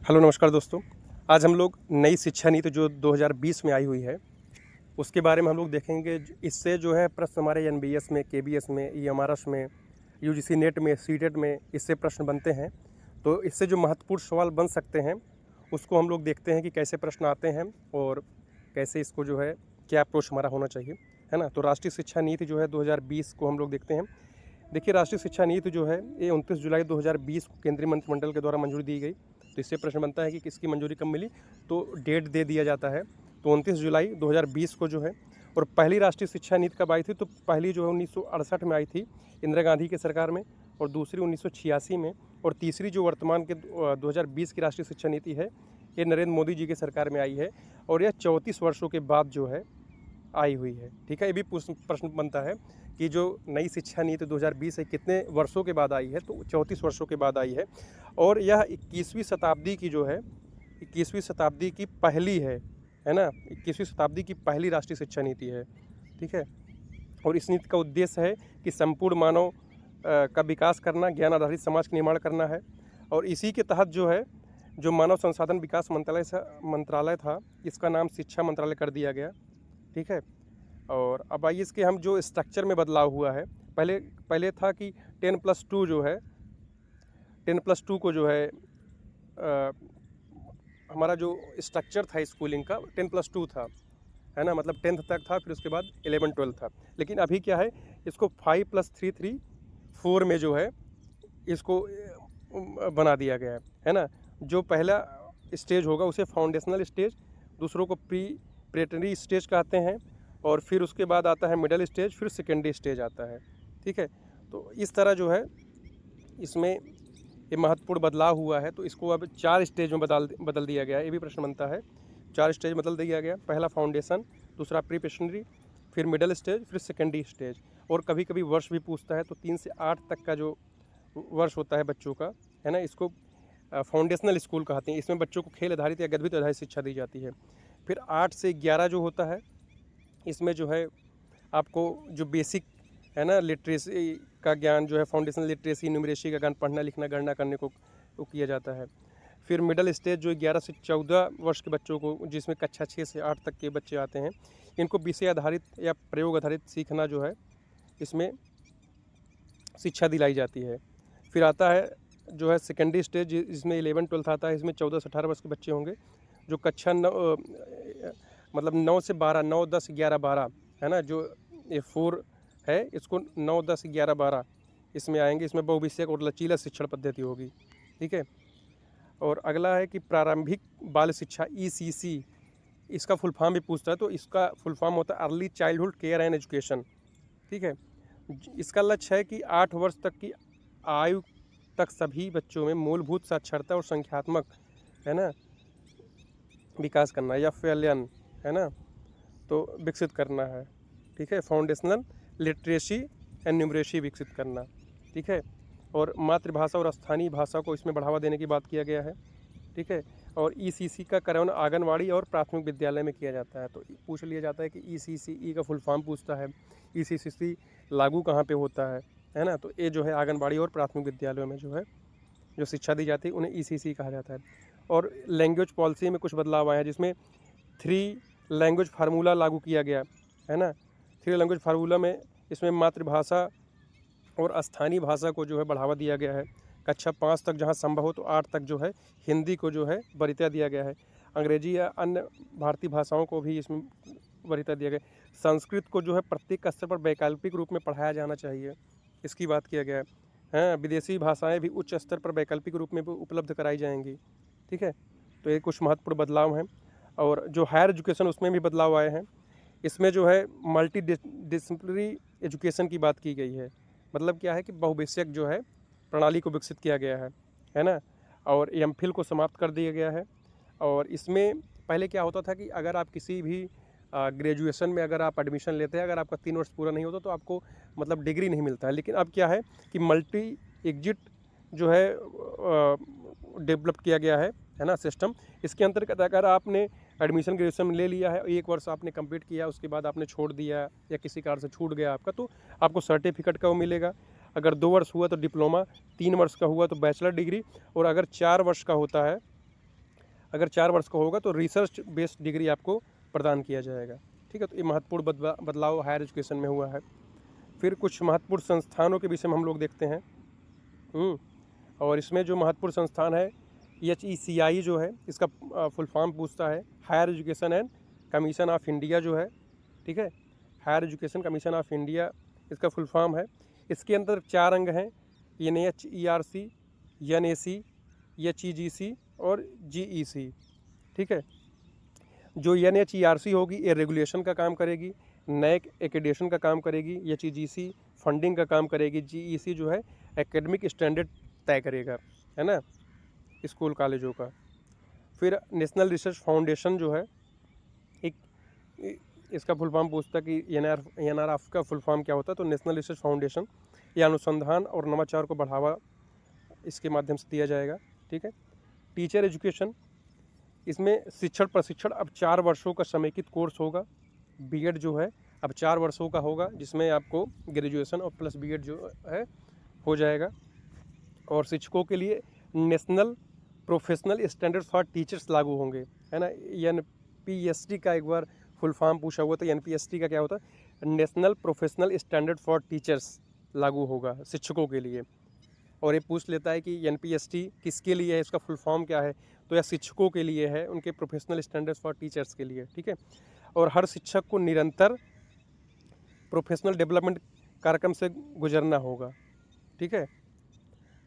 Hello नमस्कार दोस्तों। आज हम लोग नई शिक्षा नीति जो 2020 में आई हुई है उसके बारे में हम लोग देखेंगे। इससे जो है प्रश्न हमारे एनबीएस में, केबीएस में, ईएमआरएस में, यूजीसी नेट में, सीटेट में इससे प्रश्न बनते हैं। तो इससे जो महत्वपूर्ण सवाल बन सकते हैं उसको हम लोग देखते हैं कि कैसे प्रश्न आते हैं और कैसे इसको जो है क्या अप्रोच हमारा होना चाहिए, है ना। तो राष्ट्रीय शिक्षा नीति जो है 2020 को हम लोग देखते हैं। देखिए, राष्ट्रीय शिक्षा नीति जो है ये 29 जुलाई 2020 को केंद्रीय मंत्रिमंडल के द्वारा मंजूरी दी गई। तो इससे प्रश्न बनता है कि किसकी मंजूरी कब मिली, तो डेट दे दिया जाता है। तो 29 जुलाई 2020 को जो है, और पहली राष्ट्रीय शिक्षा नीति कब आई थी, तो पहली जो है 1968 में आई थी इंदिरा गांधी की सरकार में, और दूसरी 1986 में, और तीसरी जो वर्तमान के 2020 की राष्ट्रीय शिक्षा नीति है ये नरेंद्र मोदी जी की सरकार में आई है, और यह 34 वर्षों के बाद जो है आई हुई है। ठीक है, ये भी प्रश्न बनता है कि जो नई शिक्षा नीति 2020 है कितने वर्षों के बाद आई है, तो 34 वर्षों के बाद आई है। और यह 21वीं शताब्दी की जो है 21वीं शताब्दी की पहली है ना, 21वीं शताब्दी की पहली राष्ट्रीय शिक्षा नीति है। ठीक है, और इस नीति का उद्देश्य है कि संपूर्ण मानव का विकास करना, ज्ञान आधारित समाज का निर्माण करना है। और इसी के तहत जो है जो मानव संसाधन विकास मंत्रालय था, इसका नाम शिक्षा मंत्रालय कर दिया गया। ठीक है, और अब आइए इसके हम जो स्ट्रक्चर में बदलाव हुआ है। पहले था कि 10+2 जो है 10+2 को जो है हमारा जो स्ट्रक्चर था स्कूलिंग का 10+2 था, है ना, मतलब 10th तक था, फिर उसके बाद 11-12 था। लेकिन अभी क्या है, इसको 5+3-3-4 में जो है इसको बना दिया गया है ना। जो पहला स्टेज होगा उसे फाउंडेशनल स्टेज, दूसरों को प्रीपरेटरी स्टेज कहते हैं, और फिर उसके बाद आता है मिडिल स्टेज, फिर सेकेंडरी स्टेज आता है। ठीक है, तो इस तरह जो है इसमें ये महत्वपूर्ण बदलाव हुआ है। तो इसको अब 4 स्टेज में बदल दिया गया है। ये भी प्रश्न बनता है, 4 स्टेज बदल दिया गया। पहला फाउंडेशन, दूसरा प्रीपरेटरी, फिर मिडिल स्टेज, फिर सेकेंडरी स्टेज। और कभी कभी वर्ष भी पूछता है, तो 3 से 8 तक का जो वर्ष होता है बच्चों का, है ना, इसको फाउंडेशनल स्कूल कहते हैं। इसमें बच्चों को खेल आधारित या गतिविधि आधारित शिक्षा दी जाती है। फिर 8 से 11 जो होता है, इसमें जो है आपको जो बेसिक है ना लिटरेसी का ज्ञान जो है, फाउंडेशनल लिटरेसी, न्यूमरेसी का ज्ञान, पढ़ना लिखना गणना करने को किया जाता है। फिर मिडिल स्टेज जो 11 से 14 वर्ष के बच्चों को, जिसमें कक्षा 6 से 8 तक के बच्चे आते हैं, इनको विषय आधारित या प्रयोग आधारित सीखना जो है इसमें शिक्षा दिलाई जाती है। फिर आता है जो है सेकेंडरी स्टेज, जिसमें 11-12 आता है। इसमें 14 से 18 वर्ष के बच्चे होंगे, जो कक्षा 9 मतलब 9 से 12, 9, 10, 11, 12 है ना, जो ये 4 है, इसको 9, 10, 11, 12 इसमें आएंगे। इसमें बहुविषयक और लचीला शिक्षण पद्धति होगी। ठीक है, और अगला है कि प्रारंभिक बाल शिक्षा ECC, इसका फुल फॉर्म भी पूछता है, तो इसका फुल फॉर्म होता है early childhood care and education. ठीक है, इसका लक्ष्य है कि 8 वर्ष तक की आयु तक सभी बच्चों में मूलभूत साक्षरता और संख्यात्मक, है ना, विकास करना या फैलन, है ना, तो विकसित करना है। ठीक है, फाउंडेशनल लिटरेसी एंड न्यूमरेसी विकसित करना। ठीक है, और मातृभाषा और स्थानीय भाषा को इसमें बढ़ावा देने की बात किया गया है। ठीक है, और ECC का कार्यान्वयन आंगनवाड़ी और प्राथमिक विद्यालय में किया जाता है। तो पूछ लिया जाता है कि ECC का फुल फॉर्म पूछता है, ECC लागू कहाँ पे होता है ना। तो ये जो है आंगनवाड़ी और प्राथमिक विद्यालयों में जो है जो शिक्षा दी जाती है उन्हें ECC कहा जाता है। और लैंग्वेज पॉलिसी में कुछ बदलाव आए हैं, जिसमें 3 लैंग्वेज फार्मूला लागू किया गया है ना। 3 लैंग्वेज फार्मूला में इसमें मातृभाषा और स्थानीय भाषा को जो है बढ़ावा दिया गया है। कक्षा 5 तक जहां संभव हो तो 8 तक जो है हिंदी को जो है वरीयता दिया गया है। अंग्रेजी या अन्य भारतीय भाषाओं को भी इसमें वरीयता दिया गया। संस्कृत को जो है प्रत्येक स्तर पर वैकल्पिक रूप में पढ़ाया जाना चाहिए, इसकी बात किया गया है। विदेशी भाषाएं भी उच्च स्तर पर वैकल्पिक रूप में उपलब्ध कराई जाएंगी। ठीक है, तो ये कुछ महत्वपूर्ण बदलाव हैं। और जो हायर एजुकेशन उसमें भी बदलाव आए हैं। इसमें जो है मल्टी डिसिप्लिनरी एजुकेशन की बात की गई है। मतलब क्या है कि बहुविषयक जो है प्रणाली को विकसित किया गया है ना। और MPhil को समाप्त कर दिया गया है। और इसमें पहले क्या होता था कि अगर आप किसी भी ग्रेजुएशन में अगर आप एडमिशन लेते हैं, अगर आपका 3 वर्ष पूरा नहीं होता तो आपको मतलब डिग्री नहीं मिलता है। लेकिन अब क्या है कि मल्टी एग्जिट जो है डेवलप किया गया है ना सिस्टम। इसके अंतर्गत अगर आपने एडमिशन ग्रेजुएशन में ले लिया है, 1 वर्ष आपने कंप्लीट किया, उसके बाद आपने छोड़ दिया या किसी कारण से छूट गया आपका, तो आपको सर्टिफिकेट का वो मिलेगा। अगर 2 वर्ष हुआ तो डिप्लोमा, 3 वर्ष का हुआ तो बैचलर डिग्री, और अगर 4 वर्ष का होता है अगर 4 वर्ष का होगा तो रिसर्च बेस्ड डिग्री आपको प्रदान किया जाएगा। ठीक है, तो ये महत्वपूर्ण बदलाव हायर एजुकेशन में हुआ है। फिर कुछ महत्वपूर्ण संस्थानों के विषय में हम लोग देखते हैं। और इसमें जो महत्वपूर्ण संस्थान है HECI जो है, इसका फुल फॉर्म पूछता है higher education and commission of India जो है। ठीक है, higher education commission of India इसका फुल फॉर्म है। इसके अंदर 4 अंग हैं, NHERC, NAC, HEGC और GEC। ठीक है, जो NHERC होगी ये रेगुलेशन का काम करेगी, NAC एक्रेडिटेशन का काम करेगी, HEGC फंडिंग का काम करेगी, GEC जो है एकेडमिक स्टैंडर्ड तय करेगा, है ना, स्कूल कॉलेजों का। फिर नेशनल रिसर्च फाउंडेशन जो है, एक इसका फुल फॉर्म पूछता है कि NRF का फुल फॉर्म क्या होता है, तो नेशनल रिसर्च फाउंडेशन, ये अनुसंधान और नवाचार को बढ़ावा इसके माध्यम से दिया जाएगा। ठीक है, टीचर एजुकेशन, इसमें शिक्षण प्रशिक्षण अब 4 वर्षों का समेकित कोर्स होगा। बीएड जो है अब 4 वर्षों का होगा, जिसमें आपको ग्रेजुएशन और प्लस बीएड जो है हो जाएगा। और शिक्षकों के लिए national professional standard for teachers लागू होंगे, है ना। NPST का एक बार फुल फॉर्म पूछा हुआ, तो NPST का क्या होता है, national professional standard for teachers लागू होगा शिक्षकों के लिए। और ये पूछ लेता है कि NPST किसके लिए है, इसका फुल फॉर्म क्या है, तो यह शिक्षकों के लिए है, उनके प्रोफेशनल स्टैंडर्ड्स फॉर टीचर्स के लिए। ठीक है, और हर शिक्षक को निरंतर प्रोफेशनल डेवलपमेंट कार्यक्रम से गुजरना होगा। ठीक है,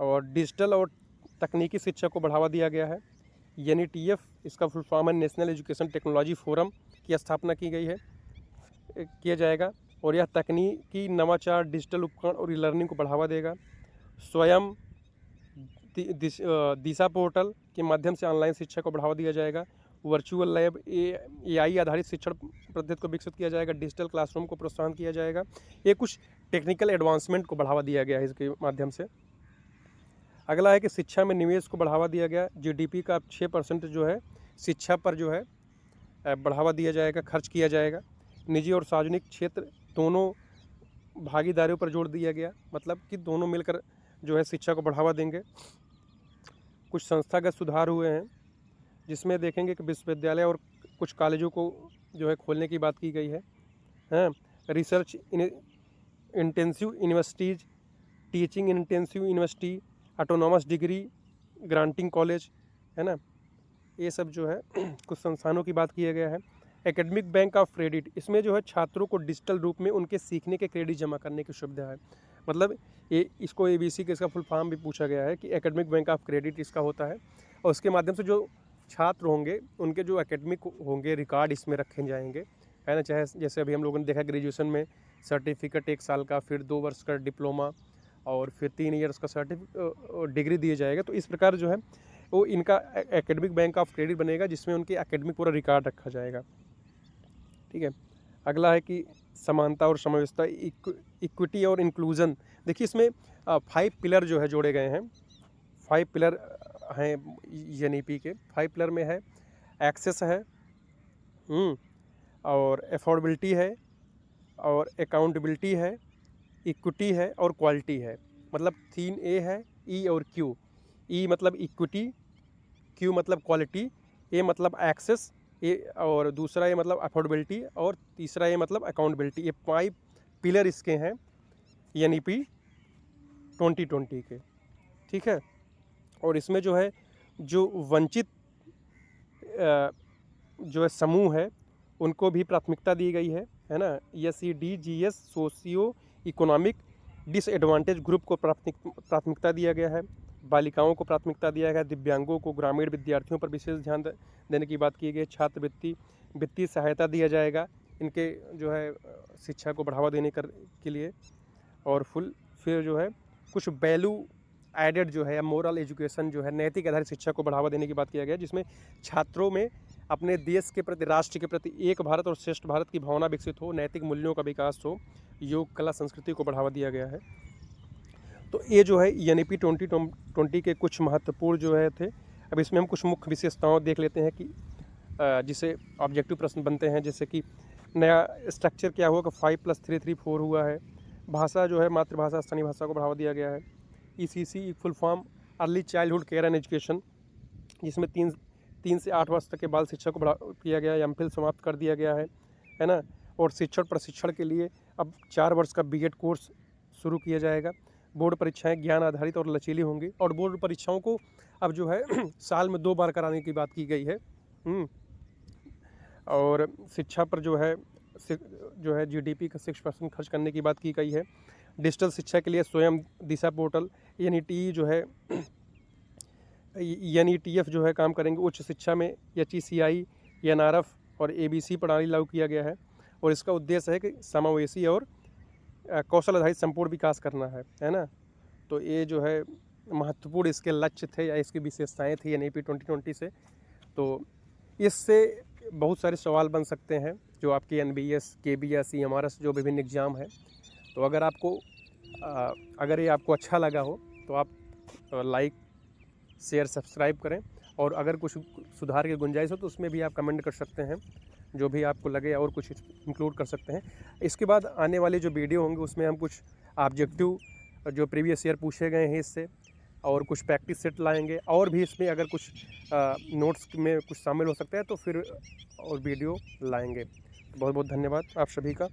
और डिजिटल और तकनीकी शिक्षा को बढ़ावा दिया गया है। NETF इसका फुल फॉर्म है, नेशनल एजुकेशन टेक्नोलॉजी फोरम की स्थापना की गई है, किया जाएगा। और यह तकनीकी नवाचार, डिजिटल उपकरण और लर्निंग को बढ़ावा देगा। स्वयं दिशा पोर्टल के माध्यम से ऑनलाइन शिक्षा को बढ़ावा दिया जाएगा। वर्चुअल लैब, AI आधारित शिक्षण पद्धति को विकसित किया जाएगा। डिजिटल क्लासरूम को प्रोत्साहन किया जाएगा। ये कुछ टेक्निकल एडवांसमेंट को बढ़ावा दिया गया है इसके माध्यम से। अगला है कि शिक्षा में निवेश को बढ़ावा दिया गया। GDP का 6% जो है शिक्षा पर जो है बढ़ावा दिया जाएगा, खर्च किया जाएगा। निजी और सार्वजनिक क्षेत्र दोनों भागीदारियों पर जोर दिया गया, मतलब कि दोनों मिलकर जो है शिक्षा को बढ़ावा देंगे। कुछ संस्थागत सुधार हुए हैं, जिसमें देखेंगे कि विश्वविद्यालय और कुछ कॉलेजों को जो है खोलने की बात की गई है। Research intensive universities, teaching intensive university, autonomous degree granting college, है ना, ये सब जो है कुछ संस्थानों की बात किया गया है। एकेडमिक बैंक ऑफ क्रेडिट, इसमें जो है छात्रों को डिजिटल रूप में उनके सीखने के क्रेडिट जमा करने की सुविधा है। मतलब ये इसको ABC के इसका फुल फॉर्म भी पूछा गया है कि एकेडमिक बैंक ऑफ क्रेडिट इसका होता है। और उसके माध्यम से जो छात्र होंगे उनके जो एकेडमिक होंगे रिकॉर्ड इसमें रखे जाएंगे, है ना। चाहे जैसे अभी हम लोगों ने देखा ग्रेजुएशन में सर्टिफिकेट 1 साल का, फिर 2 वर्ष का डिप्लोमा और फिर 3 ईयर्स का डिग्री दिया जाएगा। तो इस प्रकार जो है वो इनका एकेडमिक बैंक ऑफ क्रेडिट बनेगा, जिसमें उनके एकेडमिक पूरा रिकॉर्ड रखा जाएगा। ठीक है, अगला है कि समानता और समावेशिता, इक्विटी और इंक्लूजन। देखिए इसमें 5 पिलर जो है जोड़े गए हैं। 5 पिलर हैं NEP के। 5 पिलर में है एक्सेस है, और अफोर्डेबिलिटी है, और अकाउंटेबिलिटी है, इक्विटी है और क्वालिटी है। मतलब 3 A है, E और Q। E मतलब इक्विटी, Q मतलब क्वालिटी, A मतलब एक्सेस, और दूसरा ये मतलब अफोर्डेबिलिटी, और तीसरा ये मतलब अकाउंटेबिलिटी। ये 5 पिलर इसके हैं NEP 2020 के। ठीक है, और इसमें जो है जो वंचित जो है समूह है उनको भी प्राथमिकता दी गई है ना। SEDGS socio economic disadvantage group को प्राथमिकता दिया गया है। बालिकाओं को प्राथमिकता दिया गया, दिव्यांगों को, ग्रामीण विद्यार्थियों पर विशेष ध्यान देने की बात की गई। छात्रवृत्ति, वित्तीय सहायता दिया जाएगा इनके जो है शिक्षा को बढ़ावा देने के लिए। और फिर जो है कुछ वैल्यू एडेड जो है मोरल एजुकेशन जो है, नैतिक आधारित शिक्षा को बढ़ावा देने की बात किया गया, जिसमें छात्रों में अपने देश के प्रति, राष्ट्र के प्रति एक भारत और श्रेष्ठ भारत की भावना विकसित हो, नैतिक मूल्यों का विकास हो, योग, कला, संस्कृति को बढ़ावा दिया गया है। तो ये जो है NEP 2020 के कुछ महत्वपूर्ण जो है थे। अब इसमें हम कुछ मुख्य विशेषताओं देख लेते हैं कि जिसे ऑब्जेक्टिव प्रश्न बनते हैं। जैसे कि नया स्ट्रक्चर क्या हुआ कि 5+3=4 हुआ है। भाषा जो है मातृभाषा, स्थानीय भाषा को बढ़ावा दिया गया है। ECC full form early childhood care and education, जिसमें 3 से 8 वर्ष तक के बाल शिक्षा को बढ़ा किया गया है, एमफिल समाप्त कर दिया गया है ना। और शिक्षण प्रशिक्षण के लिए अब 4 वर्ष का बीएड कोर्स शुरू किया जाएगा। बोर्ड परीक्षाएं ज्ञान आधारित और लचीली होंगी, और बोर्ड परीक्षाओं को अब जो है साल में 2 बार कराने की बात की गई है। और शिक्षा पर जो है जीडीपी का 6% खर्च करने की बात की गई है। डिजिटल शिक्षा के लिए स्वयं दिशा पोर्टल NETF जो है काम करेंगे। उच्च शिक्षा में HECI, NRF और ABC प्रणाली लागू किया गया है, और इसका उद्देश्य है कि समावेशी और कौशल आधारित संपूर्ण विकास करना है ना। तो ये जो है महत्वपूर्ण इसके लक्ष्य थे या इसकी विशेषताएं थी NEP 2020 से। तो इससे बहुत सारे सवाल बन सकते हैं जो आपके NBS, KBS, EMRS जो विभिन्न एग्ज़ाम है। तो अगर ये आपको अच्छा लगा हो तो आप लाइक, शेयर, सब्सक्राइब करें, और अगर कुछ सुधार की गुंजाइश हो तो उसमें भी आप कमेंट कर सकते हैं, जो भी आपको लगे, और कुछ इंक्लूड कर सकते हैं। इसके बाद आने वाले जो वीडियो होंगे उसमें हम कुछ ऑब्जेक्टिव जो प्रीवियस ईयर पूछे गए हैं इससे, और कुछ प्रैक्टिस सेट लाएंगे, और भी इसमें अगर कुछ नोट्स में कुछ शामिल हो सकता है तो फिर और वीडियो लाएंगे। बहुत बहुत धन्यवाद आप सभी का।